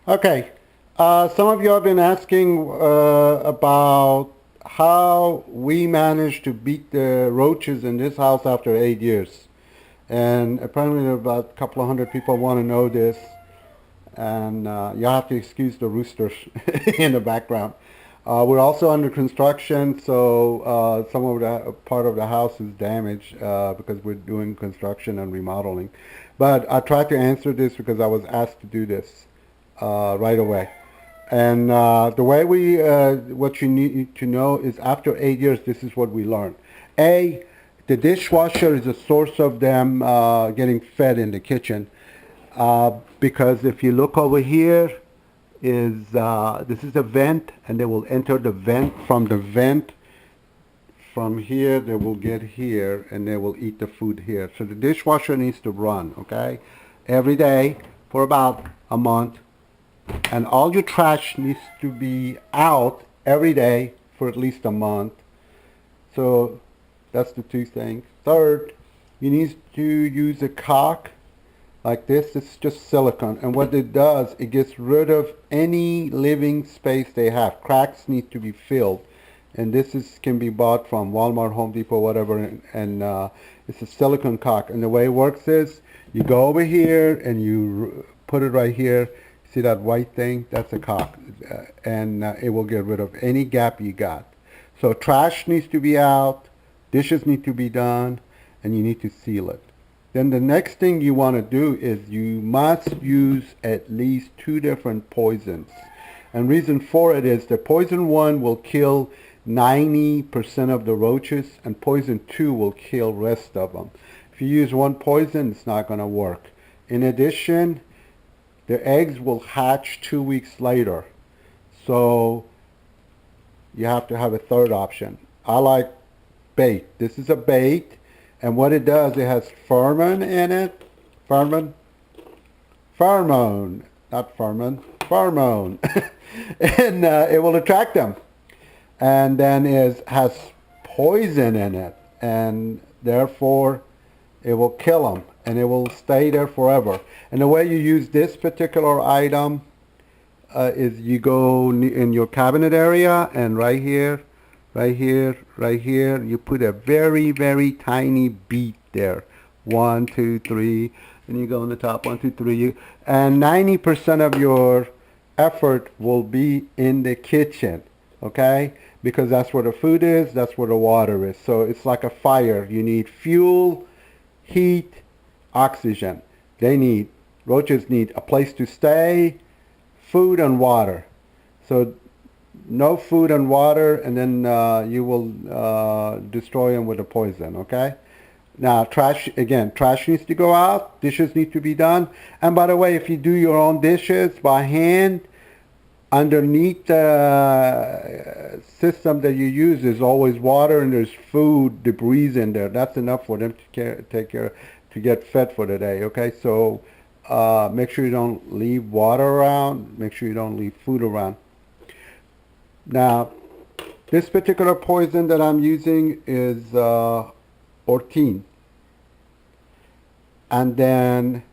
Okay. Some of you have been asking about how we managed to beat the roaches in this house after 8 years. And apparently there are about a couple of hundred people want to know this. And you have to excuse the roosters in the background. We're also under construction, so some of the part of the house is damaged because we're doing construction and remodeling. But I tried to answer this because I was asked to do this right away. And the way what you need to know is after 8 years, this is what we learned. A, the dishwasher is a source of them getting fed in the kitchen. Because if you look over here, this is a vent, and they will enter the vent. From the vent, from here, they will get here, and they will eat the food here. So the dishwasher needs to run, okay, every day for about a month. And all your trash needs to be out every day for at least a month. So that's the two things. Third, you need to use a caulk like this. It's just silicone, and what it does, it gets rid of any living space they have. Cracks need to be filled, and can be bought from Walmart, Home Depot, whatever, and it's a silicone caulk. And the way it works is you go over here and you put it right here. See that white thing? That's a caulk, and it will get rid of any gap you got. So trash needs to be out, dishes need to be done, and you need to seal it. Then the next thing you want to do is you must use at least 2 different poisons. And reason for it is the poison 1 will kill 90% of the roaches, and poison 2 will kill rest of them. If you use one poison, it's not going to work. In addition, the eggs will hatch 2 weeks later. So you have to have a third option. I like bait. This is a bait. And what it does, it has pheromone in it. Pheromone? Pheromone. Not pheromone. Pheromone. And it will attract them. And then it has poison in it. And therefore, it will kill them. And it will stay there forever. And the way you use this particular item is you go in your cabinet area, and right here, you put a very, very tiny bead there. 1, 2, 3, and you go on the top, 1, 2, 3. And 90% of your effort will be in the kitchen, okay? Because that's where the food is, that's where the water is. So it's like a fire. You need fuel, heat, oxygen. Roaches need a place to stay, food and water. So no food and water, and then you will destroy them with a poison, okay? Now, trash needs to go out, dishes need to be done. And by the way, if you do your own dishes by hand, underneath the system that you use, there's always water and there's food debris in there. That's enough for them to get fed for the day, okay? So make sure you don't leave water around, make sure you don't leave food around. Now, this particular poison that I'm using is orthine. And then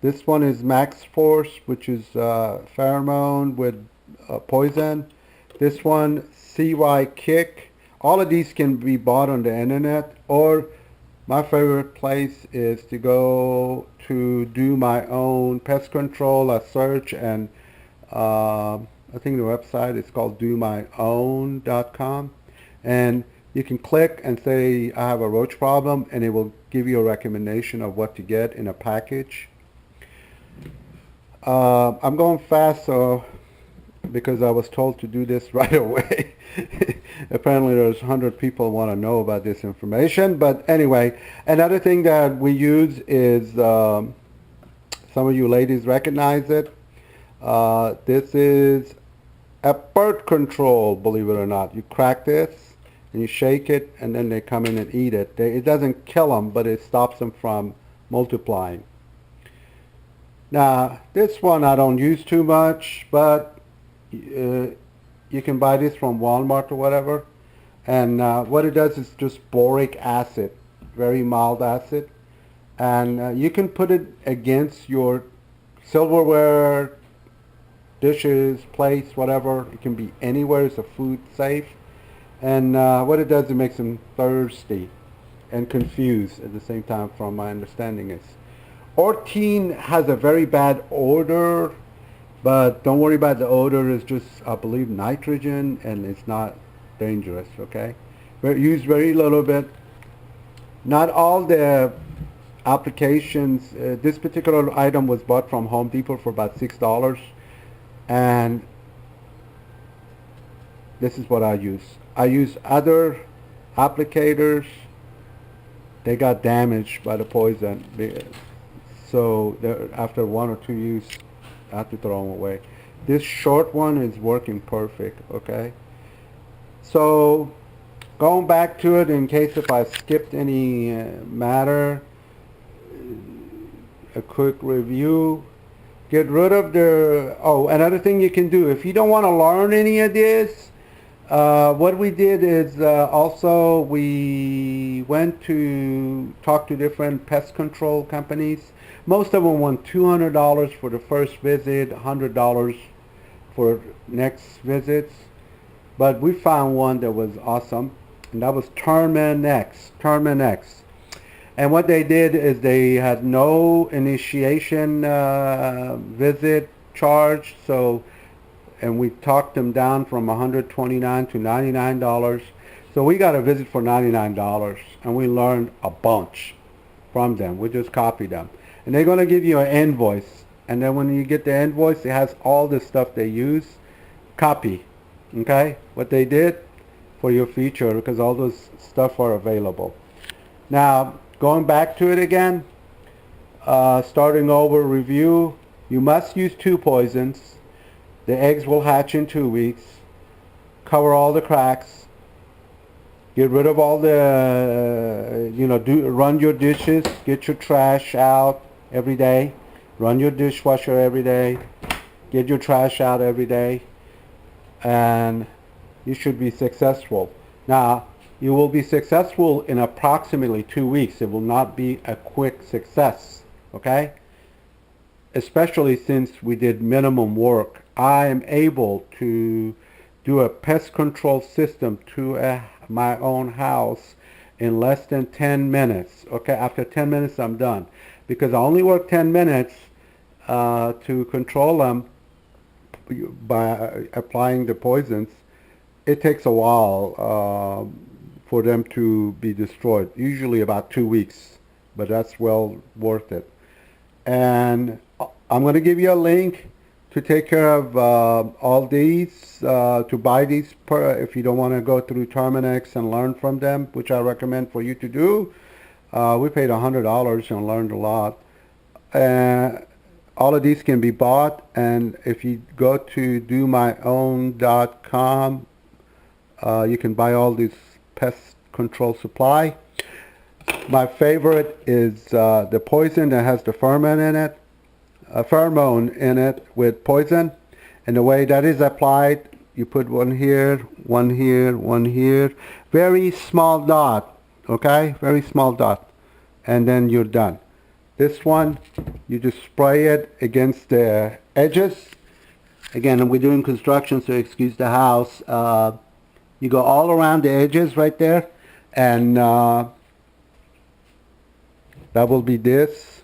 this one is Max Force, which is pheromone with poison. This one, CY Kick. All of these can be bought on the internet, or my favorite place is to go to do my own pest control. I search, and I think the website is called domyown.com, and you can click and say I have a roach problem, and it will give you a recommendation of what to get in a package. I'm going fast, so because I was told to do this right away. Apparently there's 100 people want to know about this information. But anyway, another thing that we use is, some of you ladies recognize it. This is a bird control, believe it or not. You crack this and you shake it, and then they come in and eat it. It doesn't kill them, but it stops them from multiplying. Now, this one I don't use too much, but you can buy this from Walmart or whatever. And what it does is just boric acid, very mild acid. And you can put it against your silverware, dishes, plates, whatever. It can be anywhere. It's a food safe. And what it does, it makes them thirsty and confused at the same time, from my understanding is. Orthene has a very bad odor, but don't worry about the odor. It's just, I believe, nitrogen, and it's not dangerous, okay? But use very little bit. Not all the applications, this particular item was bought from Home Depot for about $6, and this is what I use. I use other applicators. They got damaged by the poison, so after 1 or 2 use, I have to throw them away. This short one is working perfect, okay? So going back to it, in case if I skipped any matter, a quick review. Get rid of the, oh, another thing you can do, if you don't want to learn any of this, what we did is also we went to talk to different pest control companies. Most of them want $200 for the first visit, $100 for next visits. But we found one that was awesome, and that was Terminex. And what they did is they had no initiation visit charge, so, and we talked them down from $129 to $99. So we got a visit for $99, and we learned a bunch from them. We just copied them. And they're going to give you an invoice, and then when you get the invoice, it has all the stuff they use. Copy, okay, what they did for your future, because all those stuff are available. Now, going back to it again, starting over review, you must use 2 poisons. The eggs will hatch in 2 weeks. Cover all the cracks. Get rid of all the, run your dishes. Get your trash out every day. Run your dishwasher every day. Get your trash out every day. And you should be successful. Now, you will be successful in approximately 2 weeks. It will not be a quick success, okay? Especially since we did minimum work. I am able to do a pest control system to my own house in less than 10 minutes, okay? After 10 minutes, I'm done. Because I only work 10 minutes to control them by applying the poisons. It takes a while for them to be destroyed, usually about 2 weeks, but that's well worth it. And I'm going to give you a link to take care of all these, to buy these if you don't want to go through Terminex and learn from them, which I recommend for you to do. We paid $100 and learned a lot. All of these can be bought, and if you go to domyown.com, you can buy all these pest control supply. My favorite is the poison that has the pheromone in it with poison. And the way that is applied, you put one here, one here, one here. Very small dot, okay? Very small dot. And then you're done. This one, you just spray it against the edges. Again, we're doing construction, so excuse the house. You go all around the edges right there, and that will be this.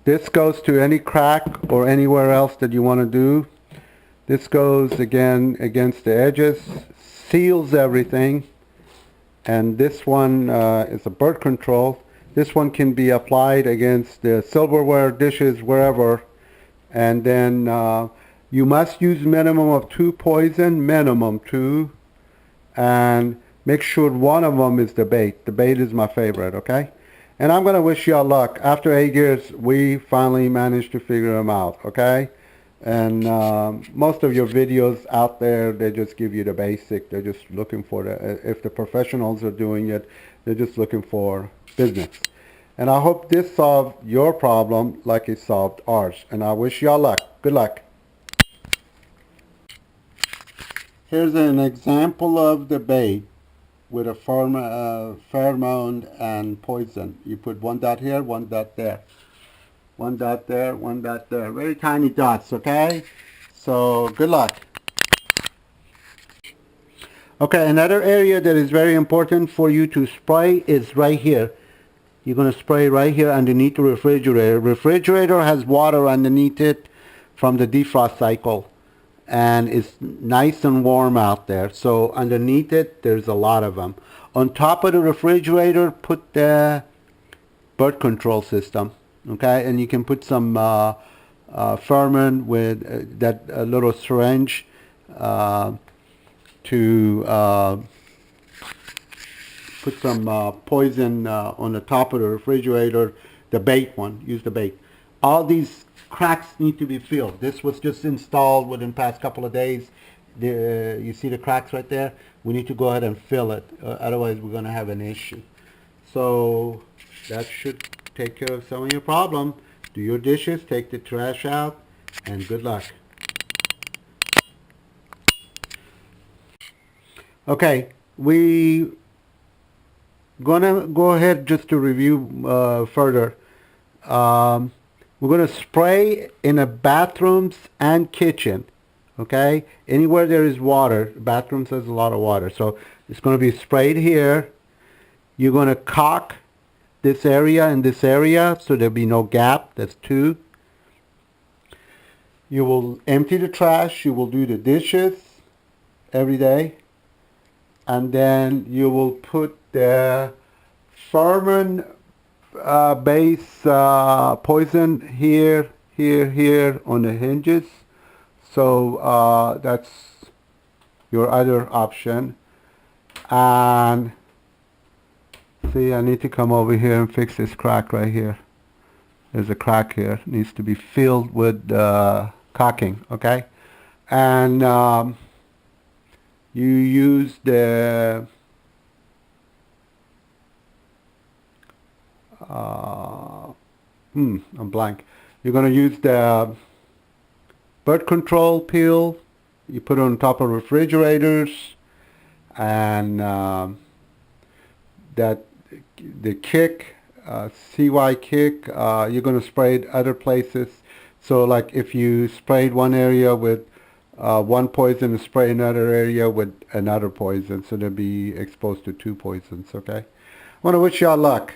This goes to any crack or anywhere else that you want to do. This goes again against the edges, seals everything. And this one is a bird control. This one can be applied against the silverware, dishes, wherever. And then you must use minimum of 2 poison, minimum 2. And make sure one of them is the bait. The bait is my favorite, okay? And I'm going to wish y'all luck. After 8 years, we finally managed to figure them out, okay? And most of your videos out there, they just give you the basic. They're just looking for if the professionals are doing it, they're just looking for business. And I hope this solved your problem like it solved ours. And I wish y'all luck. Good luck. Here's an example of the bait with a pheromone and poison. You put one dot here, one dot there. One dot there, one dot there. Very tiny dots, okay? So good luck. Okay, another area that is very important for you to spray is right here. You're going to spray right here underneath the refrigerator. Refrigerator has water underneath it from the defrost cycle, and it's nice and warm out there. So underneath it, there's a lot of them. On top of the refrigerator, put the birth control system. Okay, and you can put some Furman with that little syringe to put some poison on the top of the refrigerator, the bait one, use the bait. All these cracks need to be filled. This was just installed within the past couple of days. You see the cracks right there? We need to go ahead and fill it, otherwise we're going to have an issue. So that should take care of some of your problem. Do your dishes, take the trash out, and good luck. Okay, we gonna go ahead just to review further. We're gonna spray in the bathrooms and kitchen. Okay, anywhere there is water, bathrooms has a lot of water, so it's gonna be sprayed here. You're gonna caulk this area and this area so there'll be no gap. That's 2. You will empty the trash. You will do the dishes every day. And then you will put the Furman base poison here, here, here on the hinges. So that's your other option. And see, I need to come over here and fix this crack right here. There's a crack here. It needs to be filled with caulking, okay? And you use the I'm blank. You're going to use the bird control pill. You put it on top of refrigerators, and that the kick, CY kick, you're going to spray it other places. So like if you sprayed one area with one poison and spray another area with another poison, so they'll be exposed to 2 poisons, okay? I want to wish y'all luck.